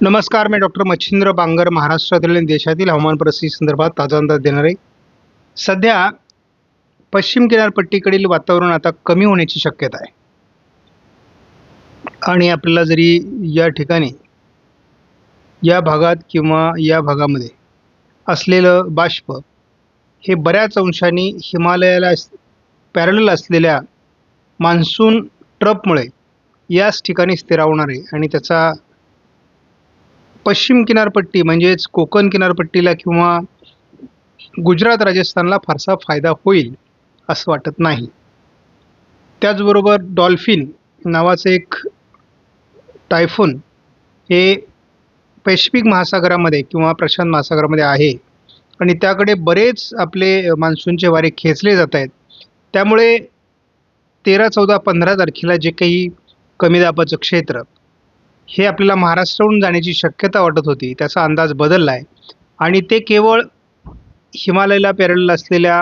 नमस्कार, मी डॉक्टर मच्छिंद्र बांगर महाराष्ट्रातील आणि देशातील हवामान परिस्थिती संदर्भात ताजा अंदाज देणार आहे. सध्या पश्चिम किनारपट्टीकडील वातावरण आता कमी होण्याची शक्यता आहे आणि आपल्याला जरी या ठिकाणी या भागात किंवा या भागामध्ये असलेलं बाष्प हे बऱ्याच अंशाने हिमालयाला पॅरलल असलेल्या मान्सून ट्रफमुळे याच ठिकाणी स्थिरावणार आहे आणि त्याचा पश्चिम किनारपट्टी म्हणजेच कोकण किनारपट्टीला किंवा गुजरात राजस्थानला फारसा फायदा होईल असं वाटत नाही. त्याचबरोबर डॉल्फिन नावाचं एक टायफून हे पॅसिफिक महासागरामध्ये किंवा प्रशांत महासागरामध्ये आहे आणि त्याकडे बरेच आपले मान्सूनचे वारे खेचले जात आहेत. त्यामुळे 13, 14, 15 तारखेला जे काही कमी दाबाचं क्षेत्र हे आपल्याला महाराष्ट्राहून जाण्याची शक्यता वाटत होती, त्याचा अंदाज बदलला आहे आणि ते केवळ हिमालयाला पॅरलल असलेल्या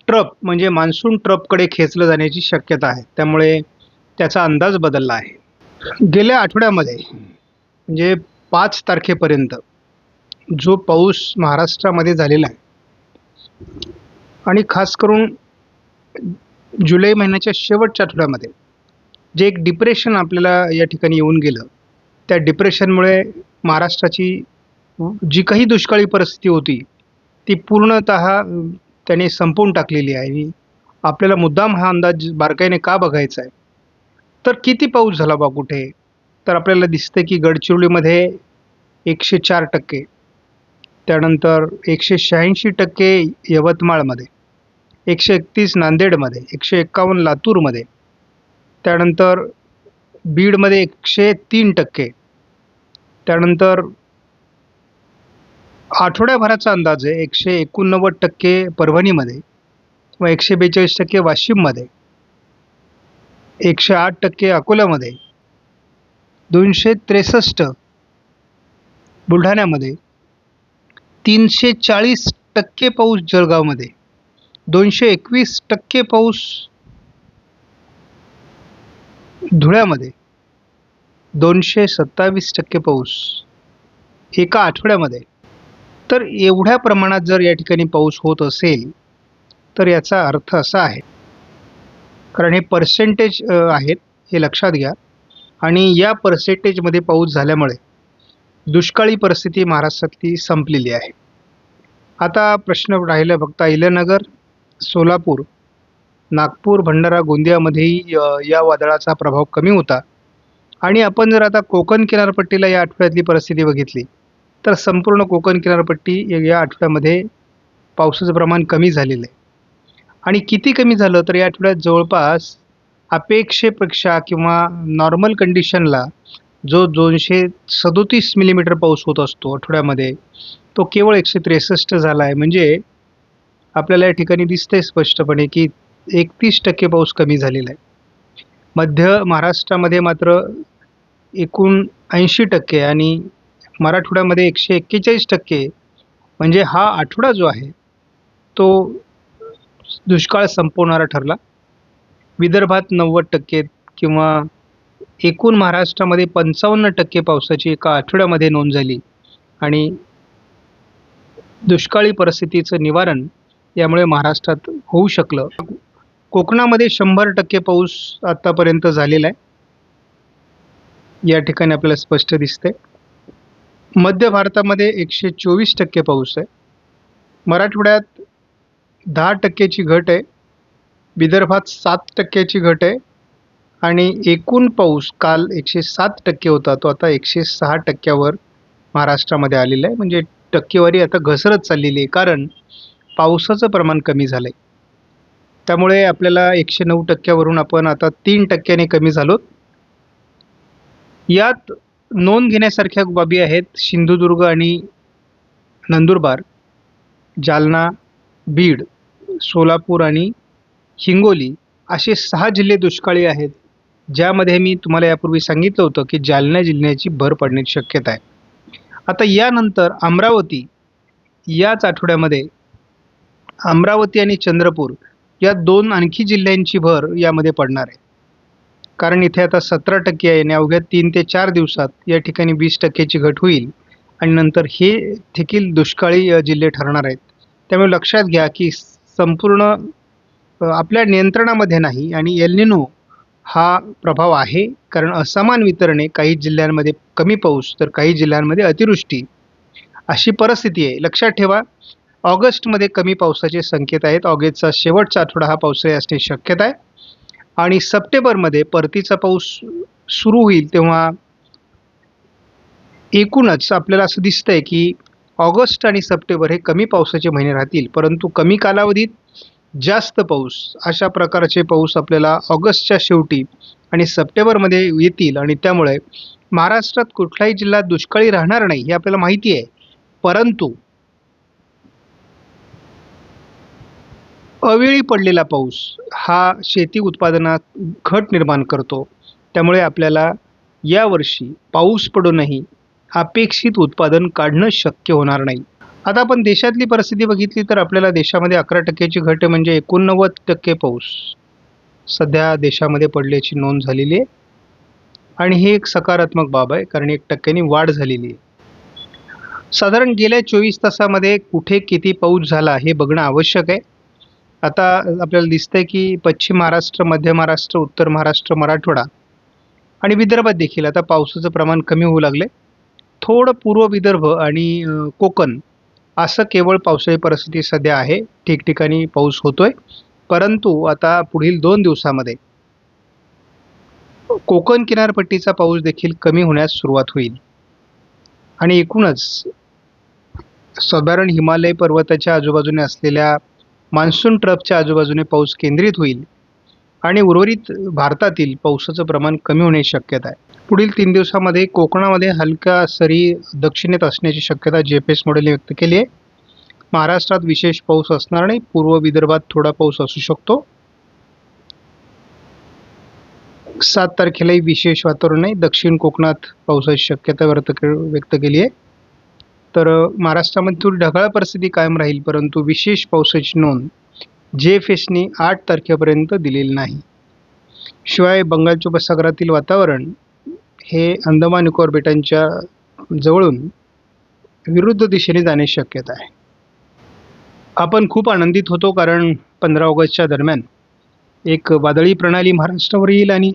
ट्रफ म्हणजे मान्सून ट्रफकडे खेचलं जाण्याची शक्यता आहे. त्यामुळे त्याचा अंदाज बदलला आहे. गेल्या आठवड्यामध्ये म्हणजे 5 तारखेपर्यंत जो पाऊस महाराष्ट्रामध्ये झालेला आहे आणि खास करून जुलै महिन्याच्या शेवटच्या आठवड्यामध्ये जे एक डिप्रेशन आपल्याला या ठिकाणी येऊन गेलं, त्या डिप्रेशनमुळे महाराष्ट्राची जी काही दुष्काळी परिस्थिती होती ती पूर्णतः त्याने संपवून टाकलेली आहे. आपल्याला मुद्दाम हा अंदाज बारकाईने का बघायचा आहे, तर किती पाऊस झाला बा कुठे, तर आपल्याला दिसतं की गडचिरोलीमध्ये 104%, त्यानंतर 186% यवतमाळमध्ये, 131 नांदेडमध्ये, 151 लातूरमध्ये, त्यानंतर बीडमध्ये 103%, त्यानंतर आठवड्याभराचा अंदाज आहे 189% परभणीमध्ये किंवा 142% वाशिममध्ये, 108% अकोल्यामध्ये, 263 बुलढाण्यामध्ये, 340% पाऊस जळगावमध्ये, 221% पाऊस धुळ्यामध्ये, 227% पाऊस एका आठवड्यामध्ये. तर एवढ्या प्रमाणात जर या ठिकाणी पाऊस होत असेल तर याचा अर्थ असा आहे, कारण हे पर्सेंटेज आहेत हे लक्षात घ्या आणि या पर्सेंटेजमध्ये पाऊस झाल्यामुळे दुष्काळी परिस्थिती महाराष्ट्रातली संपलेली आहे. आता प्रश्न राहिला फक्त अहिल्यानगर, सोलापूर, नागपूर, भंडारा, गोंदियामध्येही या वादळाचा प्रभाव कमी होता आणि आपण जर आता कोकण किनारपट्टीला या आठवड्यातली परिस्थिती बघितली तर संपूर्ण कोकण किनारपट्टी या आठवड्यामध्ये पावसाचं प्रमाण कमी झालेलं आहे आणि किती कमी झालं तर या आठवड्यात जवळपास अपेक्षेपेक्षा किंवा नॉर्मल कंडिशनला जो 237 मिलीमीटर पाऊस होत असतो आठवड्यामध्ये, तो केवळ 163 झाला आहे. म्हणजे आपल्याला या ठिकाणी दिसतंय स्पष्टपणे की 31% पाऊस कमी झालेला आहे. मध्य महाराष्ट्रामध्ये मात्र एकूण 80% आणि मराठवाड्यामध्ये 141%, म्हणजे हा आठवडा जो आहे तो दुष्काळ संपवणारा ठरला. विदर्भात 90% किंवा एकूण महाराष्ट्रामध्ये 55% पावसाची एका आठवड्यामध्ये नोंद झाली आणि दुष्काळी परिस्थितीचं निवारण यामुळे महाराष्ट्रात होऊ शकलं. कोकणामध्ये 100% पाऊस आतापर्यंत झालेला आहे, या ठिकाणी आपल्याला स्पष्ट दिसतंय. मध्य भारतामध्ये 124% पाऊस आहे. मराठवाड्यात 10%ची घट आहे. विदर्भात 7%ची घट आहे आणि एकूण पाऊस काल 107% होता, तो आता 106%वर महाराष्ट्रामध्ये आलेला आहे. म्हणजे टक्केवारी आता घसरत चाललेली आहे, कारण पावसाचं प्रमाण कमी झालं आहे. त्यामुळे आपल्याला 109%वरून आपण आता 3%ने कमी झालो. यात नोंद घेण्यासारख्या बाबी आहेत सिंधुदुर्ग आणि नंदुरबार, जालना, बीड, सोलापूर आणि हिंगोली असे 6 जिल्हे दुष्काळी आहेत, ज्यामध्ये मी तुम्हाला यापूर्वी सांगितलं होतं की जालना जिल्ह्याची भर पडण्याची शक्यता आहे. आता यानंतर अमरावती, याच आठवड्यामध्ये अमरावती आणि चंद्रपूर या 2 आणखी जिल्ह्यांची भर यामध्ये पडणार आहे. कारण इथे आता 17% आहे आणि अवघ्या 3 ते 4 दिवसात या ठिकाणी 20%ची घट होईल आणि नंतर हे देखील दुष्काळी जिल्हे ठरणार आहेत. त्यामुळे लक्षात घ्या की संपूर्ण आपल्या नियंत्रणामध्ये नाही आणि एल निनो हा प्रभाव आहे. कारण असमान वितरण आहे. काही जिल्ह्यांमध्ये कमी पाऊस तर काही जिल्ह्यांमध्ये अतिवृष्टी अशी परिस्थिती आहे. लक्षात ठेवा, ऑगस्टमध्ये कमी पावसाचे संकेत आहेत. ऑगस्टचा शेवटचा आठवडा हा पावसाळी असण्याची शक्यता आहे आणि सप्टेंबरमध्ये परतीचा पाऊस सुरू होईल. तेव्हा एकूणच आपल्याला असं दिसतंय की ऑगस्ट आणि सप्टेंबर हे कमी पावसाचे महिने राहतील, परंतु कमी कालावधीत जास्त पाऊस अशा प्रकारचे पाऊस आपल्याला ऑगस्टच्या शेवटी आणि सप्टेंबरमध्ये येतील आणि त्यामुळे महाराष्ट्रात कुठलाही जिल्हा दुष्काळी राहणार नाही हे आपल्याला माहिती आहे. परंतु अवेळी पडलेला पाऊस हा शेती उत्पादनात घट निर्माण करतो. त्यामुळे आपल्याला यावर्षी पाऊस पडूनही अपेक्षित उत्पादन काढणं शक्य होणार नाही. आता आपण देशातली परिस्थिती बघितली तर आपल्याला देशामध्ये 11%ची घट आहे, म्हणजे 89% पाऊस सध्या देशामध्ये पडल्याची नोंद झालेली आहे आणि ही एक सकारात्मक बाब आहे, कारण 1%नी वाढ झालेली आहे. साधारण गेल्या 24 तासामध्ये कुठे किती पाऊस झाला हे बघणं आवश्यक आहे. आता आपल्याला दिसतंय की पश्चिम महाराष्ट्र, मध्य महाराष्ट्र, उत्तर महाराष्ट्र, मराठवाडा आणि विदर्भात देखील आता पावसाचं प्रमाण कमी होऊ लागले. थोडं पूर्व विदर्भ आणि कोकण असं केवळ पावसाळी परिस्थिती सध्या आहे. ठिकठिकाणी पाऊस होतोय, परंतु आता पुढील 2 दिवसामध्ये कोकण किनारपट्टीचा पाऊस देखील कमी होण्यास सुरुवात होईल आणि एकूणच साधारण हिमालय पर्वताच्या आजूबाजूने असलेल्या मान्सून ट्रफच्या आजूबाजूने पाऊस केंद्रित होईल आणि उर्वरित भारतातील पावसाचं प्रमाण कमी होण्याची शक्यता आहे. पुढील 3 दिवसामध्ये कोकणामध्ये हलक्या सरी दक्षिणेत असण्याची शक्यता GFS मॉडेलने व्यक्त केली आहे. महाराष्ट्रात विशेष पाऊस असणार नाही. पूर्व विदर्भात थोडा पाऊस असू शकतो. 7 तारखेलाही विशेष वातावरण नाही. दक्षिण कोकणात पावसाची शक्यता व्यक्त केली आहे. तर महाराष्ट्रामध्ये थोडी ढगाळ परिस्थिती कायम राहील, परंतु विशेष पावसाची नोंद GFSने 8 तारखेपर्यंत दिलेली नाही. शिवाय बंगालच्या उपसागरातील वातावरण हे अंदमान निकोबार बेटांच्या जवळून विरुद्ध दिशेने जाण्याची शक्यता आहे. आपण खूप आनंदित होतो कारण 15 ऑगस्टच्या दरम्यान एक वादळी प्रणाली महाराष्ट्रावर येईल आणि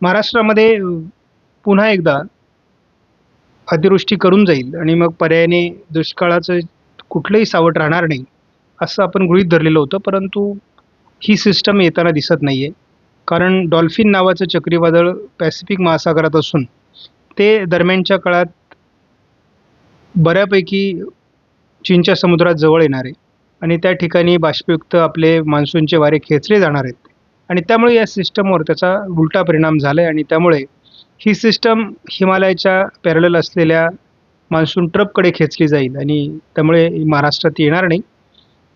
महाराष्ट्रामध्ये पुन्हा एकदा अतिवृष्टी करून जाईल आणि मग पर्यायाने दुष्काळाचं कुठलंही सावट राहणार नाही असं आपण गृहीत धरलेलं होतं. परंतु ही सिस्टम येताना दिसत नाही आहे, कारण डॉल्फिन नावाचं चक्रीवादळ पॅसिफिक महासागरात असून ते दरम्यानच्या काळात बऱ्यापैकी चीनच्या समुद्रात जवळ येणार आहे आणि त्या ठिकाणी बाष्पयुक्त आपले मान्सूनचे वारे खेचले जाणार आहेत आणि त्यामुळे या सिस्टमवर त्याचा उलटा परिणाम झाला आहे आणि त्यामुळे ही सिस्टम हिमालयाच्या पॅरलल असलेल्या मान्सून ट्रफकडे खेचली जाईल आणि त्यामुळे महाराष्ट्रात येणार नाही.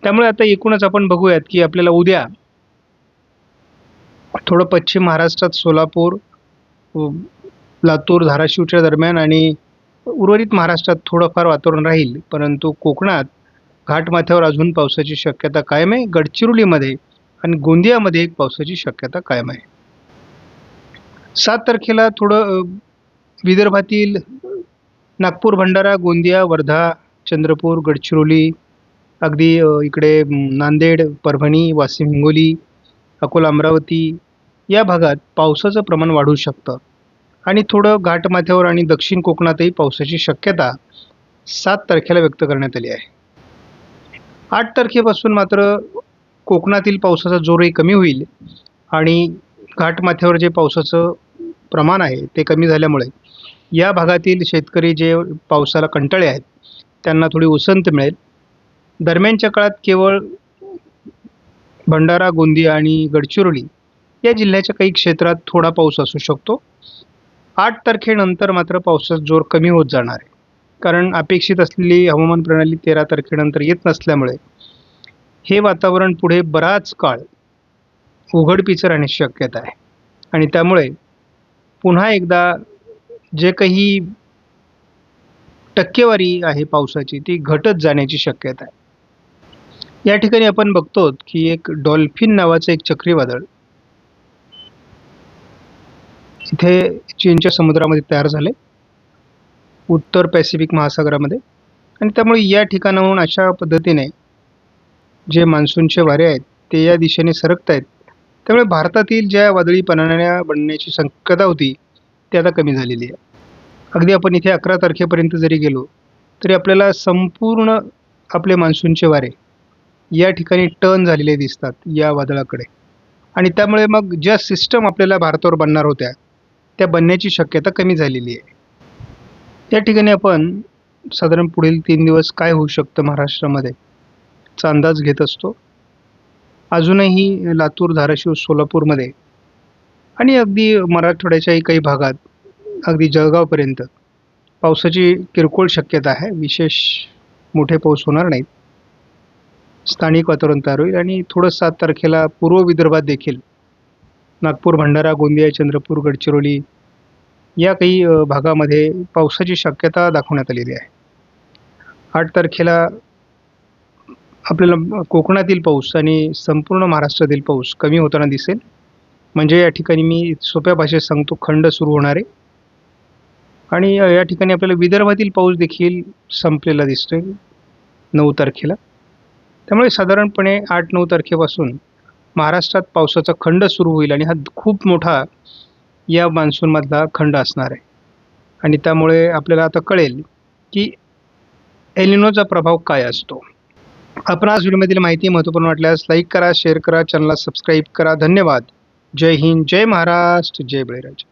त्यामुळे आता एकूणच आपण बघूयात की आपल्याला उद्या थोडं पश्चिम महाराष्ट्रात सोलापूर, लातूर, धाराशिवच्या दरम्यान आणि उर्वरित महाराष्ट्रात थोडंफार वातावरण राहील, परंतु कोकणात घाटमाथ्यावर अजून पावसाची शक्यता कायम आहे. गडचिरोलीमध्ये आणि गोंदियामध्ये एक पावसाची शक्यता कायम आहे. 7 तारखेला थोडं विदर्भातील नागपूर, भंडारा, गोंदिया, वर्धा, चंद्रपूर, गडचिरोली, अगदी इकडे नांदेड, परभणी, वाशिम, हिंगोली, अकोला, अमरावती या भागात पावसाचं प्रमाण वाढू शकतं आणि थोडं घाटमाथ्यावर आणि दक्षिण कोकणातही पावसाची शक्यता 7 तारखेला व्यक्त करण्यात आली आहे. 8 तारखेपासून मात्र कोकणातील पावसाचा जोरही कमी होईल आणि घाटमाथ्यावर जे पावसाचं प्रमाण आहे ते कमी झाल्यामुळे या भागातील शेतकरी जे पावसाला कंटाळे आहेत त्यांना थोडी उसंत मिळेल. दरम्यानच्या काळात केवळ भंडारा, गोंदिया आणि गडचिरोली या जिल्ह्याच्या काही क्षेत्रात थोडा पाऊस असू शकतो. 8 तारखेनंतर मात्र पावसाचा जोर कमी होत जाणार आहे, कारण अपेक्षित असलेली हवामान प्रणाली 13 तारखेनंतर येत नसल्यामुळे हे वातावरण पुढे बराच काळ उघडपीचं राहण्याची शक्यता आहे आणि त्यामुळे पुन्हा एकदा जे काही टक्केवारी आहे पावसाची ती घटत जाण्याची शक्यता आहे. या ठिकाणी आपण बघतो की एक डॉल्फिन नावाचं एक चक्रीवादळ इथे चीनच्या समुद्रामध्ये तयार झाले, उत्तर पॅसिफिक महासागरामध्ये. आणि त्यामुळे या ठिकाणाहून अशा पद्धतीने जे मान्सूनचे वारे आहेत ते या दिशेने सरकत आहेत. त्यामुळे भारतातील ज्या वादळी पणण्या बनण्याची शक्यता होती ती आता कमी झालेली आहे. अगदी आपण इथे 11 तारखेपर्यंत जरी गेलो तरी आपल्याला संपूर्ण आपले मान्सूनचे वारे या ठिकाणी टर्न झालेले दिसतात या वादळाकडे. आणि त्यामुळे मग ज्या सिस्टम आपल्याला भारतावर बनणार होत्या त्या बनण्याची शक्यता कमी झालेली आहे. या ठिकाणी आपण साधारण पुढील 3 दिवस काय होऊ शकतं महाराष्ट्रामध्ये चा अंदाज घेत असतो. अजूनही लातूर, धाराशिव, सोलापूरमध्ये आणि अगदी मराठवाड्याच्याही काही भागात, अगदी जळगावपर्यंत पावसाची किरकोळ शक्यता आहे. विशेष मोठे पाऊस होणार नाहीत. स्थानिक वातावरण तयार होईल आणि थोडं 7 तारखेला पूर्व विदर्भात देखील नागपूर, भंडारा, गोंदिया, चंद्रपूर, गडचिरोली या काही भागामध्ये पावसाची शक्यता दाखवण्यात आलेली आहे. 8 तारखेला आपल्याला कोकणातील पाऊस आणि संपूर्ण महाराष्ट्रातील पाऊस कमी होताना दिसेल. म्हणजे या ठिकाणी मी सोप्या भाषेत सांगतो, खंड सुरू होणार आहे. आणि या ठिकाणी आपल्याला विदर्भातील पाऊस देखील संपलेला दिसतोय 9 तारखेला. त्यामुळे साधारणपणे 8-9 तारखेपासून महाराष्ट्रात पावसाचा खंड सुरू होईल आणि हा खूप मोठा या मान्सूनमधला खंड असणार आहे. आणि त्यामुळे आपल्याला आता कळेल की एलिनोचा प्रभाव काय असतो. आपण आज व्हिडिओमधील माहिती महत्त्वपूर्ण वाटल्यास लाईक करा, शेअर करा, चॅनलला सबस्क्राईब करा. धन्यवाद. जय हिंद, जय महाराष्ट्र, जय बळीराजा.